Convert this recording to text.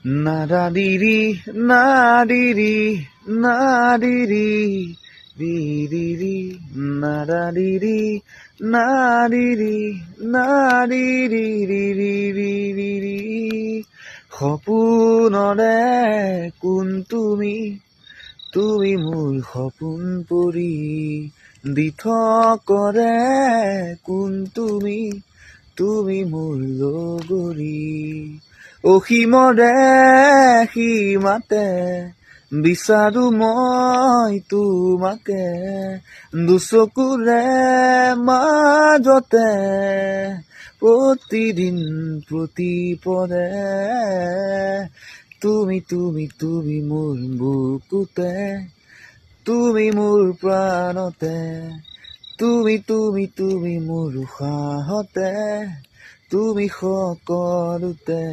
নাদাদিৰি নাদিৰি নাদিৰি দিদিৰি নাদাদিৰি নাদিৰি নাদিৰি সপোনৰে কোন তুমি মোৰ সপোন পৰি দি থকৰে কোন তুমি মোৰ লগৰী অসীমৰে সীমাতে বিচাৰো মই তোমাকে দুচকুৰে মাজতে প্ৰতিদিন প্ৰতিপদে তুমি মোৰ বুকুতে তুমি মোৰ প্ৰাণতে তুমি মোৰ উশাহতে তুমি সকলোতে